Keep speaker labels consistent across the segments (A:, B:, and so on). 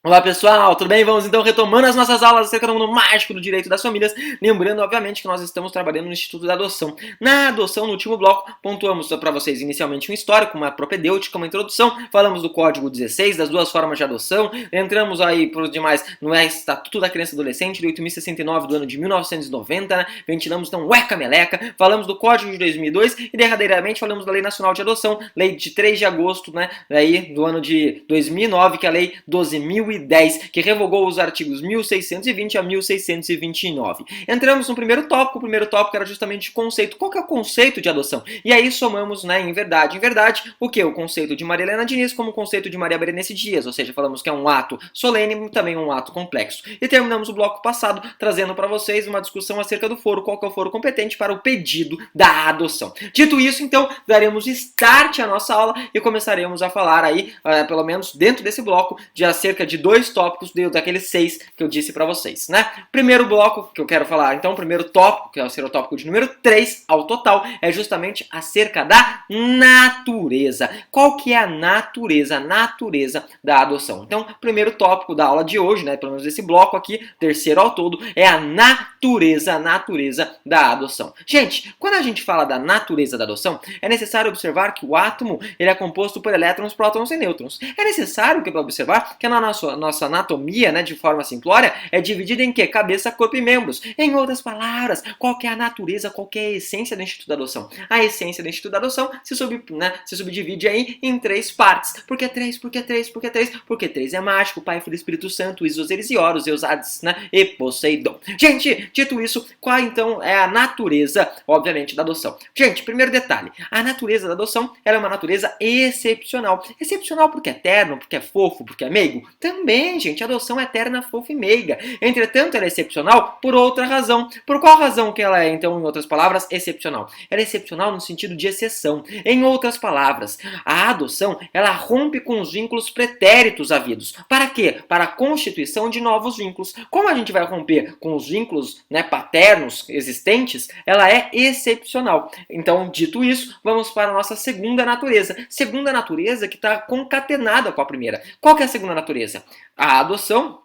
A: Olá pessoal, tudo bem? Vamos então retomando as nossas aulas acerca do mundo mágico do direito das famílias. Lembrando, obviamente, que nós estamos trabalhando no Instituto da Adoção. Na adoção, no último bloco, pontuamos para vocês inicialmente um histórico, uma propedêutica, uma introdução. Falamos do Código 16, das duas formas de adoção. Entramos aí, por demais, no Estatuto da Criança e Adolescente, de 8.069 do ano de 1990. Né? Ventilamos então o ECA-Meleca. Falamos do Código de 2002 e, derradeiramente, falamos da Lei Nacional de Adoção, lei de 3 de agosto, né, daí, do ano de 2009, que é a Lei 12.010, que revogou os artigos 1620 a 1629. Entramos no primeiro tópico. O primeiro tópico era justamente o conceito. Qual que é o conceito de adoção? E aí somamos, né, em verdade. Em verdade, o que? O conceito de Maria Helena Diniz como o conceito de Maria Berenice Dias, ou seja, falamos que é um ato solene e também um ato complexo. E terminamos o bloco passado trazendo para vocês uma discussão acerca do foro, qual que é o foro competente para o pedido da adoção. Dito isso, então, daremos start à nossa aula e começaremos a falar aí, pelo menos dentro desse bloco, de acerca de dois tópicos daqueles 6 que eu disse para vocês, né? Primeiro bloco que eu quero falar, então, primeiro tópico, que vai ser o tópico de número 3 ao total, é justamente acerca da natureza. Qual que é a natureza da adoção? Então, primeiro tópico da aula de hoje, né, pelo menos desse bloco aqui, terceiro ao todo, é a natureza da adoção. Gente, quando a gente fala da natureza da adoção, é necessário observar que o átomo ele é composto por elétrons, prótons e nêutrons. É necessário observar que na nossa anatomia, né, de forma simplória, é dividida em que? Cabeça, corpo e membros. Em outras palavras, qual que é a natureza, qual que é a essência do Instituto da Adoção? A essência do Instituto da Adoção se subdivide aí em 3 partes. Por que 3? Por que 3? Por que 3? Porque 3 é mágico, Pai, Filho e Espírito Santo, Isos, Eres e Horus, Eusades, né, e Poseidon. Gente, dito isso, qual então é a natureza, obviamente, da adoção? Gente, primeiro detalhe, a natureza da adoção ela é uma natureza excepcional. Excepcional porque é eterno, porque é fofo, porque é meigo? Também, gente, adoção é eterna, fofa e meiga. Entretanto, ela é excepcional por outra razão. Por qual razão que ela é, então, em outras palavras, excepcional? Ela é excepcional no sentido de exceção. Em outras palavras, a adoção, ela rompe com os vínculos pretéritos havidos. Para quê? Para a constituição de novos vínculos. Como a gente vai romper com os vínculos, né, paternos existentes, ela é excepcional. Então, dito isso, vamos para a nossa segunda natureza. Segunda natureza que está concatenada com a primeira. Qual que é a segunda natureza? A adoção,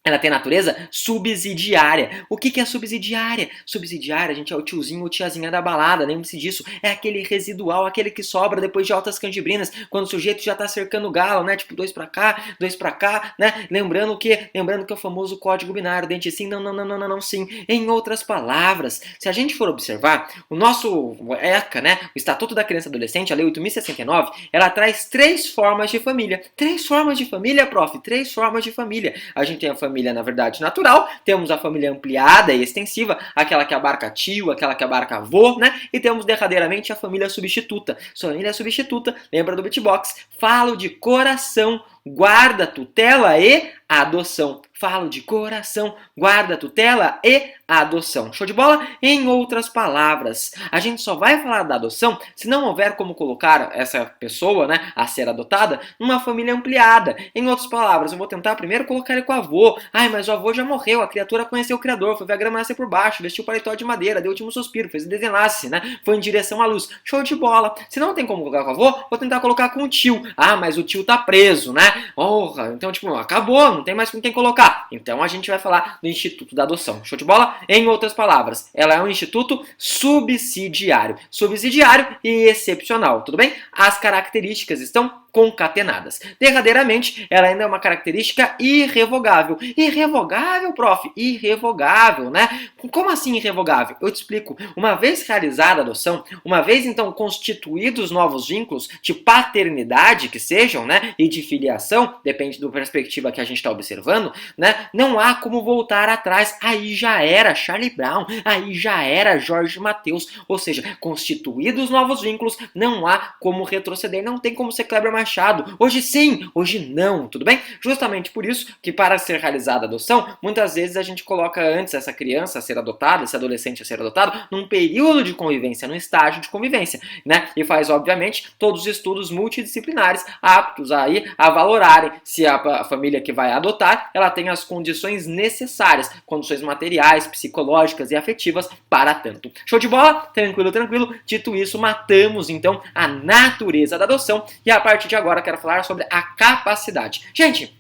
A: ela tem natureza subsidiária. O que é subsidiária? Subsidiária, gente, é o tiozinho ou tiazinha da balada, lembre-se disso. É aquele residual, aquele que sobra depois de altas canjibrinas, quando o sujeito já tá cercando o galo, né? Tipo, 2 pra cá, né? Lembrando que é o famoso código binário, dente sim, não, sim. Em outras palavras, se a gente for observar, o nosso ECA, né? O Estatuto da Criança e Adolescente, a Lei 8.069, ela traz 3 formas de família. 3 formas de família, prof. 3 formas de família. A gente tem a família, na verdade, natural, temos a família ampliada e extensiva, aquela que abarca tio, aquela que abarca avô, né? E temos derradeiramente a família substituta. Família substituta, lembra do beatbox? Falo de coração, guarda, tutela e adoção. Falo de coração, guarda, tutela e adoção. Show de bola? Em outras palavras, a gente só vai falar da adoção se não houver como colocar essa pessoa, né, a ser adotada, numa família ampliada. Em outras palavras, eu vou tentar primeiro colocar ele com o avô. Ai, mas o avô já morreu, a criatura conheceu o Criador, foi ver a grama nascer por baixo, vestiu o paletó de madeira, deu o último suspiro, fez o desenlace, né, foi em direção à luz. Show de bola. Se não tem como colocar com o avô, vou tentar colocar com o tio. Ah, mas o tio tá preso, né? Porra, então, tipo, acabou, não tem mais com quem colocar. Então a gente vai falar do Instituto da Adoção. Show de bola? Em outras palavras, ela é um instituto subsidiário. Subsidiário e excepcional, tudo bem? As características estão concatenadas. Derradeiramente, ela ainda é uma característica irrevogável. Irrevogável, prof? Irrevogável, né? Como assim irrevogável? Eu te explico. Uma vez realizada a adoção, uma vez então constituídos novos vínculos de paternidade que sejam, né, e de filiação, depende da perspectiva que a gente está observando, né, não há como voltar atrás. Aí já era Charlie Brown, aí já era Jorge Mateus, ou seja, constituídos novos vínculos, não há como retroceder, não tem como ser Kleber Machado. Hoje sim, hoje não, tudo bem? Justamente por isso que para ser realizada a adoção, muitas vezes a gente coloca antes essa criança a ser adotada, esse adolescente a ser adotado, num período de convivência, num estágio de convivência, né? E faz, obviamente, todos os estudos multidisciplinares aptos aí a valorarem se a família que vai adotar, ela tem as condições necessárias, condições materiais, psicológicas e afetivas para tanto. Show de bola? Tranquilo, tranquilo. Dito isso, matamos então a natureza da adoção e a partir de agora quero falar sobre a capacidade. Gente,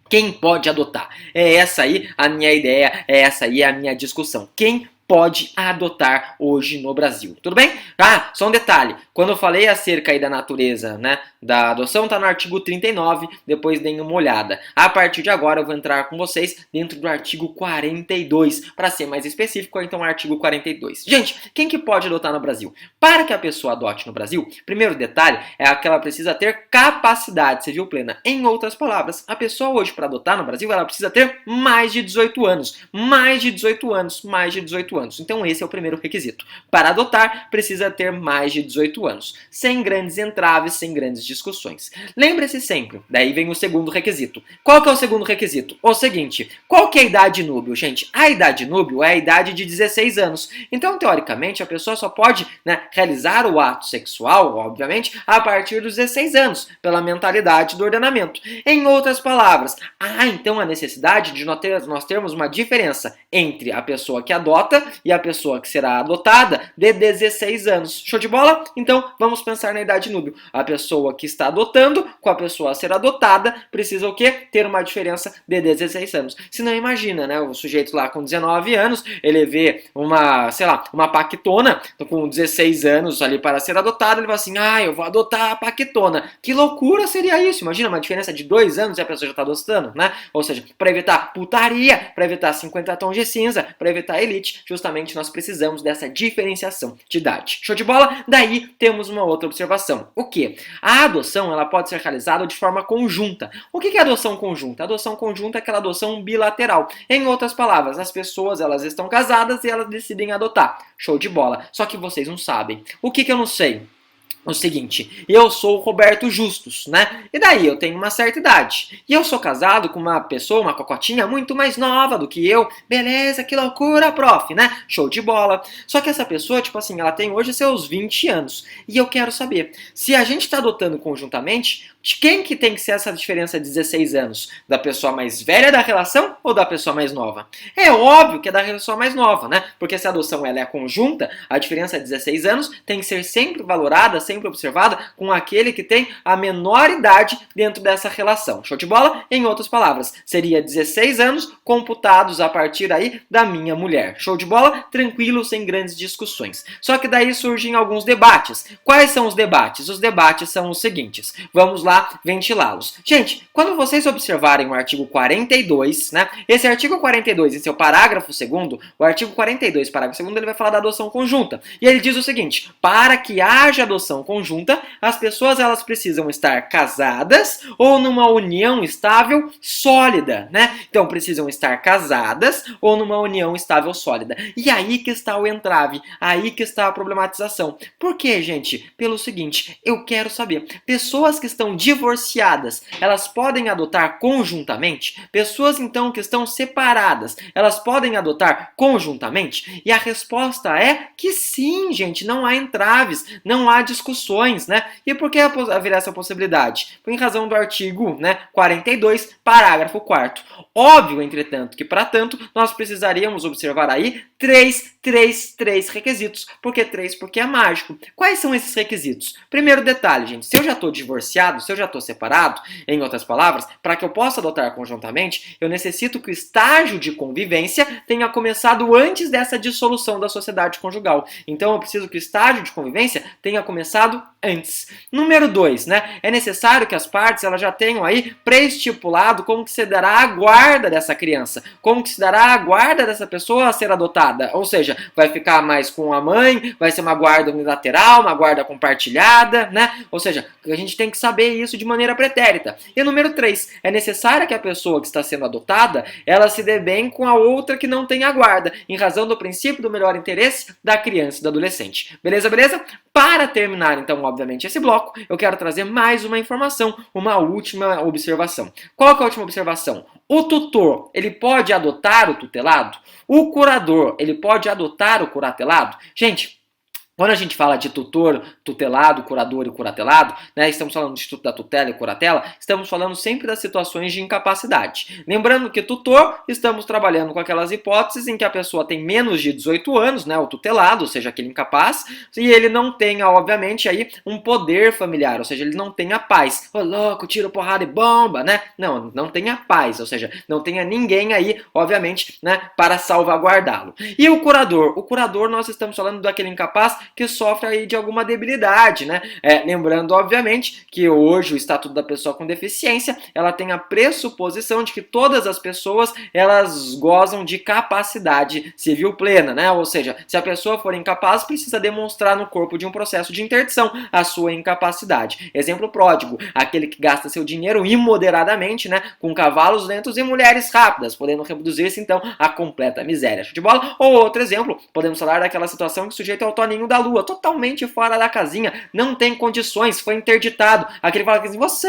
A: Quem pode adotar? É essa aí a minha ideia, é essa aí a minha discussão. Quem pode adotar hoje no Brasil? Tudo bem? Ah, só um detalhe. Quando eu falei acerca aí da natureza, né, da adoção, tá no artigo 39, depois deem uma olhada. A partir de agora eu vou entrar com vocês dentro do artigo 42, para ser mais específico, então artigo 42. Gente, quem que pode adotar no Brasil? Para que a pessoa adote no Brasil, primeiro detalhe é que ela precisa ter capacidade civil plena. Em outras palavras, a pessoa hoje para adotar no Brasil, ela precisa ter mais de 18 anos. Mais de 18 anos, mais de 18 anos. Então esse é o primeiro requisito. Para adotar, precisa ter mais de 18 anos. Sem grandes entraves, sem grandes discussões. Lembre-se sempre, daí vem o segundo requisito. Qual que é o segundo requisito? O seguinte, qual que é a idade núbio, gente? A idade núbio é a idade de 16 anos. Então, teoricamente, a pessoa só pode, né, realizar o ato sexual, obviamente, a partir dos 16 anos, pela mentalidade do ordenamento. Em outras palavras, há então a necessidade de nós termos uma diferença entre a pessoa que adota e a pessoa que será adotada de 16 anos. Show de bola? Então, vamos pensar na idade núbio. A pessoa que está adotando com a pessoa a ser adotada precisa o quê? Ter uma diferença de 16 anos. Se não, imagina, né? O sujeito lá com 19 anos, ele vê uma, sei lá, uma paquetona com 16 anos ali para ser adotada, ele vai assim, eu vou adotar a paquetona. Que loucura seria isso? Imagina uma diferença de 2 anos e a pessoa já está adotando, né? Ou seja, para evitar putaria, para evitar 50 tons de cinza, para evitar elite, justamente nós precisamos dessa diferenciação de idade. Show de bola? Daí temos uma outra observação. O que? A adoção ela pode ser realizada de forma conjunta. O que é adoção conjunta? A adoção conjunta é aquela adoção bilateral. Em outras palavras, as pessoas elas estão casadas e elas decidem adotar. Show de bola. Só que vocês não sabem. O que eu não sei? O seguinte, eu sou o Roberto Justus, né? E daí eu tenho uma certa idade. E eu sou casado com uma pessoa, uma cocotinha muito mais nova do que eu. Beleza, que loucura, prof, né? Show de bola. Só que essa pessoa, tipo assim, ela tem hoje seus 20 anos. E eu quero saber, se a gente tá adotando conjuntamente, de quem que tem que ser essa diferença de 16 anos? Da pessoa mais velha da relação ou da pessoa mais nova? É óbvio que é da pessoa mais nova, né? Porque se a adoção ela é conjunta, a diferença de 16 anos tem que ser sempre valorada, sempre observada com aquele que tem a menor idade dentro dessa relação. Show de bola? Em outras palavras, seria 16 anos computados a partir aí da minha mulher. Show de bola? Tranquilo, sem grandes discussões. Só que daí surgem alguns debates. Quais são os debates? Os debates são os seguintes. Vamos lá ventilá-los. Gente, quando vocês observarem o artigo 42, né? Esse artigo 42, em seu parágrafo 2º, o artigo 42, parágrafo 2º, ele vai falar da adoção conjunta. E ele diz o seguinte: para que haja adoção conjunta, as pessoas elas precisam estar casadas ou numa união estável sólida, né? Então precisam estar casadas ou numa união estável sólida. E aí que está o entrave, aí que está a problematização. Por quê, gente? Pelo seguinte, eu quero saber, pessoas que estão divorciadas, elas podem adotar conjuntamente? Pessoas então que estão separadas, elas podem adotar conjuntamente? E a resposta é que sim, gente, não há entraves, não há discussões, né? E por que haverá essa possibilidade? Em razão do artigo, né, 42, parágrafo 4º. Óbvio, entretanto, que para tanto nós precisaríamos observar aí três requisitos. Por que 3? Porque é mágico. Quais são esses requisitos? Primeiro detalhe, gente, se eu já estou divorciado, se eu já estou separado, em outras palavras, para que eu possa adotar conjuntamente, eu necessito que o estágio de convivência tenha começado antes dessa dissolução da sociedade conjugal. Então eu preciso que o estágio de convivência tenha começado antes. Número 2, né? É necessário que as partes elas já tenham aí pré-estipulado como que se dará a guarda dessa criança, como que se dará a guarda dessa pessoa a ser adotada. Ou seja, vai ficar mais com a mãe, vai ser uma guarda unilateral, uma guarda compartilhada, né? Ou seja, a gente tem que saber isso de maneira pretérita. E número 3, é necessário que a pessoa que está sendo adotada, ela se dê bem com a outra que não tem a guarda, em razão do princípio do melhor interesse da criança e do adolescente. Beleza, beleza? Para terminar, então, obviamente, esse bloco, eu quero trazer mais uma informação, uma última observação. Qual que é a última observação? O tutor, ele pode adotar o tutelado? O curador, ele pode adotar o curatelado? Gente, Quando a gente fala de tutor, tutelado, curador e curatelado, né, estamos falando do Instituto da Tutela e Curatela, estamos falando sempre das situações de incapacidade. Lembrando que tutor, estamos trabalhando com aquelas hipóteses em que a pessoa tem menos de 18 anos, né, o tutelado, ou seja, aquele incapaz, e ele não tenha, obviamente, aí um poder familiar, ou seja, ele não tenha paz. Ô louco, tiro, porrada e bomba, né? Não, não tenha paz, ou seja, não tenha ninguém aí, obviamente, né, para salvaguardá-lo. E o curador nós estamos falando daquele incapaz que sofre aí de alguma debilidade, né? Lembrando, obviamente, que hoje o Estatuto da Pessoa com Deficiência, ela tem a pressuposição de que todas as pessoas, elas gozam de capacidade civil plena, né? Ou seja, se a pessoa for incapaz, precisa demonstrar no corpo de um processo de interdição a sua incapacidade. Exemplo pródigo, aquele que gasta seu dinheiro imoderadamente, né? Com cavalos lentos e mulheres rápidas, podendo reproduzir-se, então, a completa miséria. Show de bola? Ou outro exemplo, podemos falar daquela situação que o sujeito é o Toninho da Lua, totalmente fora da casinha, não tem condições, foi interditado. Aquele fala assim, você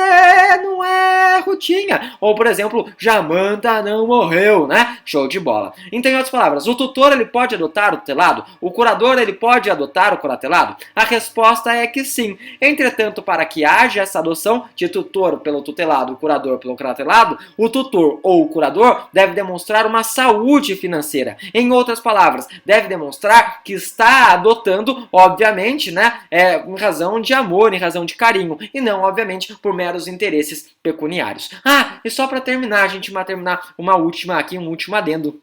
A: não é Rutinha. Ou, por exemplo, Jamanta não morreu, né? Show de bola. Então, em outras palavras, o tutor ele pode adotar o tutelado? O curador ele pode adotar o curatelado? A resposta é que sim. Entretanto, para que haja essa adoção de tutor pelo tutelado e curador pelo curatelado, o tutor ou o curador deve demonstrar uma saúde financeira. Em outras palavras, deve demonstrar que está adotando, obviamente, né, em razão de amor, em razão de carinho, e não, obviamente, por meros interesses pecuniários. E só para terminar, a gente vai terminar um último adendo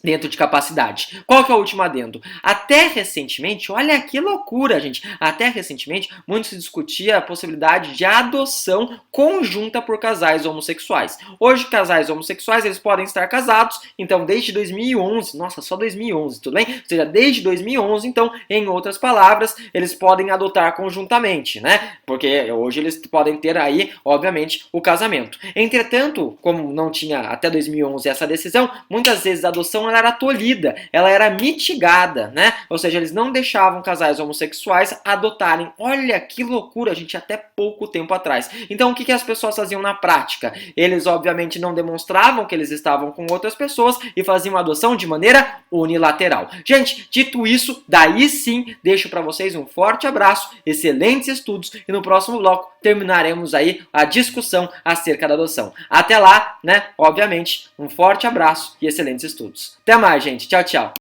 A: dentro de capacidade. Qual que é o último adendo? Até recentemente, olha que loucura, gente. Até recentemente, muito se discutia a possibilidade de adoção conjunta por casais homossexuais. Hoje, casais homossexuais, eles podem estar casados, então, desde 2011, nossa, só 2011, tudo bem? Ou seja, desde 2011, então, em outras palavras, eles podem adotar conjuntamente, né? Porque hoje eles podem ter aí, obviamente, o casamento. Entretanto, como não tinha até 2011 essa decisão, muitas vezes a adoção ela era tolhida, ela era mitigada, né? Ou seja, eles não deixavam casais homossexuais adotarem. Olha que loucura, gente, até pouco tempo atrás. Então, o que as pessoas faziam na prática? Eles, obviamente, não demonstravam que eles estavam com outras pessoas e faziam a adoção de maneira unilateral. Gente, dito isso, daí sim, deixo para vocês um forte abraço, excelentes estudos e no próximo bloco terminaremos aí a discussão acerca da adoção. Até lá, né? Obviamente, um forte abraço e excelentes estudos. Até mais, gente. Tchau, tchau.